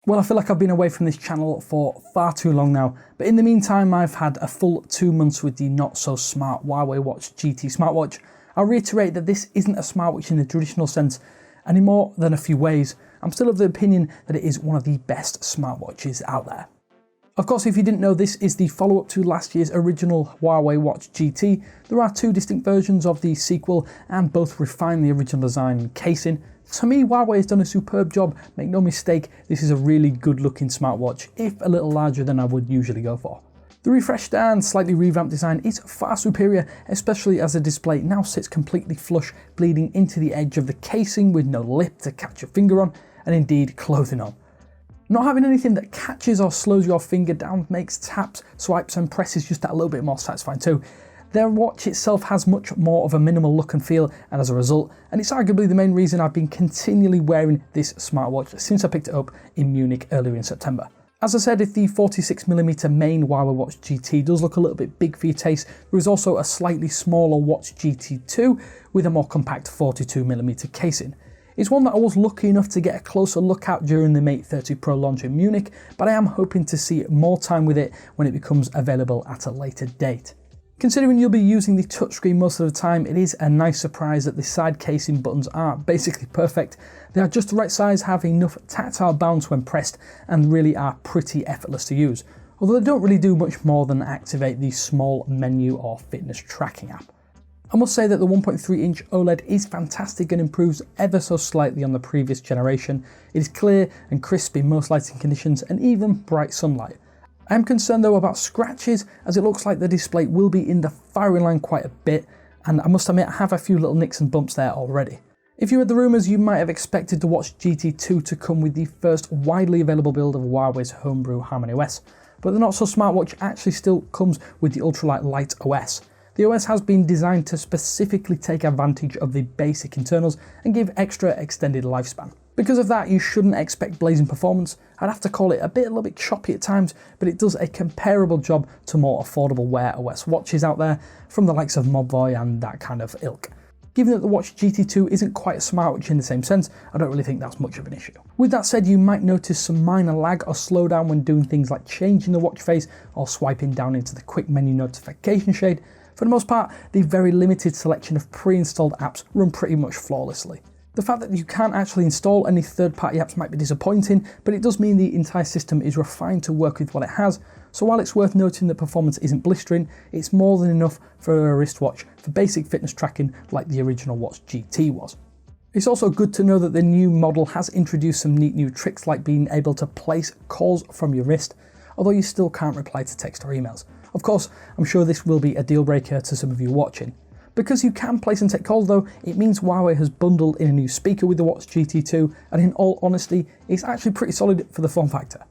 Well, I feel like I've been away from this channel for far too long now, but in the meantime I've had a full 2 months with the not so smart Huawei Watch GT smartwatch. I'll reiterate that this isn't a smartwatch in the traditional sense, and in more than a few ways, I'm still of the opinion that it is one of the best smartwatches out there. Of course, if you didn't know, this is the follow-up to last year's original Huawei Watch GT. There are two distinct versions of the sequel, and both refine the original design and casing. To me, Huawei has done a superb job. Make no mistake, this is a really good looking smartwatch, if a little larger than I would usually go for. The refreshed and slightly revamped design is far superior, especially as the display now sits completely flush, bleeding into the edge of the casing with no lip to catch your finger on, and indeed clothing on. Not having anything that catches or slows your finger down makes taps, swipes and presses just that little bit more satisfying too. Their watch itself has much more of a minimal look and feel, and as a result, and it's arguably the main reason I've been continually wearing this smartwatch since I picked it up in Munich earlier in September. As I said, if the 46mm main Huawei Watch GT does look a little bit big for your taste, there is also a slightly smaller Watch GT2 with a more compact 42mm casing. It's one that I was lucky enough to get a closer look at during the Mate 30 Pro launch in Munich, but I am hoping to see more time with it when it becomes available at a later date. Considering you'll be using the touchscreen most of the time, it is a nice surprise that the side casing buttons are basically perfect. They are just the right size, have enough tactile bounce when pressed, and really are pretty effortless to use, although they don't really do much more than activate the small menu or fitness tracking app. I must say that the 1.3-inch OLED is fantastic and improves ever so slightly on the previous generation. It is clear and crisp in most lighting conditions and even bright sunlight. I am concerned though about scratches, as it looks like the display will be in the firing line quite a bit, and I must admit I have a few little nicks and bumps there already. If you read the rumours, you might have expected the Watch GT2 to come with the first widely available build of Huawei's homebrew Harmony OS, but the not so smartwatch actually still comes with the ultralight Light OS. The OS has been designed to specifically take advantage of the basic internals and give extra extended lifespan. Because of that, you shouldn't expect blazing performance. I'd have to call it a little bit choppy at times, but it does a comparable job to more affordable Wear OS watches out there from the likes of Mobvoi and that kind of ilk. Given that the Watch GT2 isn't quite a smartwatch in the same sense, I don't really think that's much of an issue. With that said, you might notice some minor lag or slowdown when doing things like changing the watch face or swiping down into the quick menu notification shade. For the most part, the very limited selection of pre-installed apps run pretty much flawlessly. The fact that you can't actually install any third-party apps might be disappointing, but it does mean the entire system is refined to work with what it has, so while it's worth noting that performance isn't blistering, it's more than enough for a wristwatch for basic fitness tracking like the original Watch GT was. It's also good to know that the new model has introduced some neat new tricks like being able to place calls from your wrist, although you still can't reply to text or emails. Of course, I'm sure this will be a deal breaker to some of you watching. Because you can place and take calls though, it means Huawei has bundled in a new speaker with the Watch GT2, and in all honesty, it's actually pretty solid for the form factor.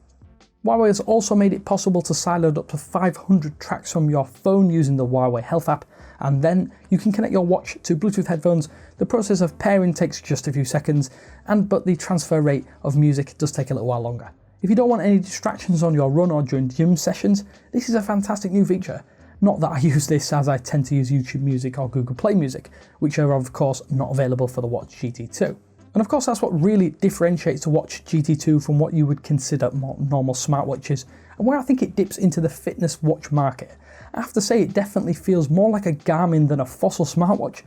Huawei has also made it possible to sideload up to 500 tracks from your phone using the Huawei Health app, and then you can connect your watch to Bluetooth headphones. The process of pairing takes just a few seconds, but the transfer rate of music does take a little while longer. If you don't want any distractions on your run or during gym sessions, this is a fantastic new feature. Not that I use this, as I tend to use YouTube Music or Google Play Music, which are of course not available for the Watch GT2. And of course that's what really differentiates the Watch GT2 from what you would consider more normal smartwatches, and where I think it dips into the fitness watch market. I have to say it definitely feels more like a Garmin than a Fossil smartwatch,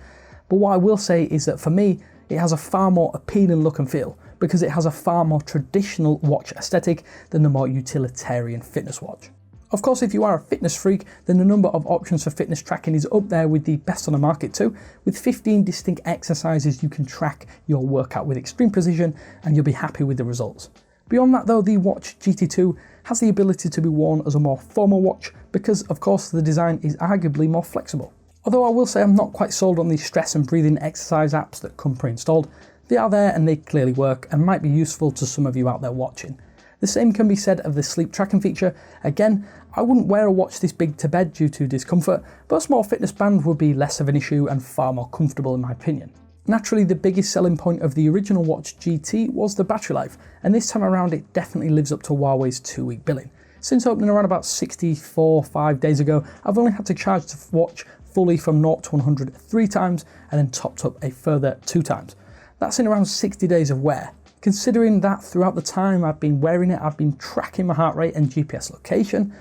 but what I will say is that for me, it has a far more appealing look and feel, because it has a far more traditional watch aesthetic than the more utilitarian fitness watch. Of course, if you are a fitness freak, then the number of options for fitness tracking is up there with the best on the market too, with 15 distinct exercises you can track your workout with extreme precision, and you'll be happy with the results. Beyond that though, the Watch GT2 has the ability to be worn as a more formal watch because of course the design is arguably more flexible. Although I will say I'm not quite sold on the stress and breathing exercise apps that come pre-installed. They are there and they clearly work and might be useful to some of you out there watching. The same can be said of the sleep tracking feature. Again, I wouldn't wear a watch this big to bed due to discomfort, but a small fitness band would be less of an issue and far more comfortable in my opinion. Naturally, the biggest selling point of the original Watch GT was the battery life, and this time around it definitely lives up to Huawei's 2-week billing. Since opening around about 5 days ago, I've only had to charge the watch fully from 0 to 100 3 times and then topped up a further 2 times. That's in around 60 days of wear. Considering that throughout the time I've been wearing it, I've been tracking my heart rate and GPS location,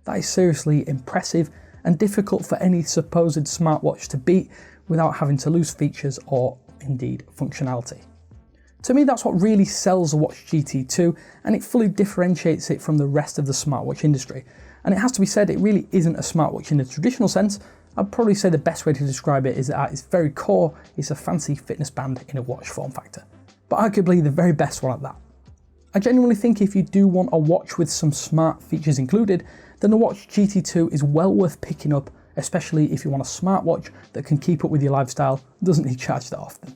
that is seriously impressive and difficult for any supposed smartwatch to beat without having to lose features or indeed functionality. To me, that's what really sells the Watch GT2, and it fully differentiates it from the rest of the smartwatch industry. And it has to be said, it really isn't a smartwatch in the traditional sense. I'd probably say the best way to describe it is that at its very core, it's a fancy fitness band in a watch form factor. But arguably the very best one at that. I genuinely think if you do want a watch with some smart features included, then the Watch GT2 is well worth picking up, especially if you want a smartwatch that can keep up with your lifestyle, doesn't need charged that often.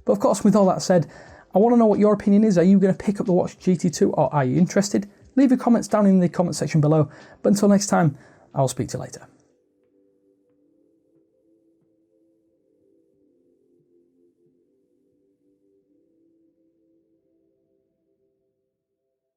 But of course, with all that said, I want to know what your opinion is. Are you going to pick up the Watch GT2 or are you interested? Leave your comments down in the comment section below. But until next time, I'll speak to you later.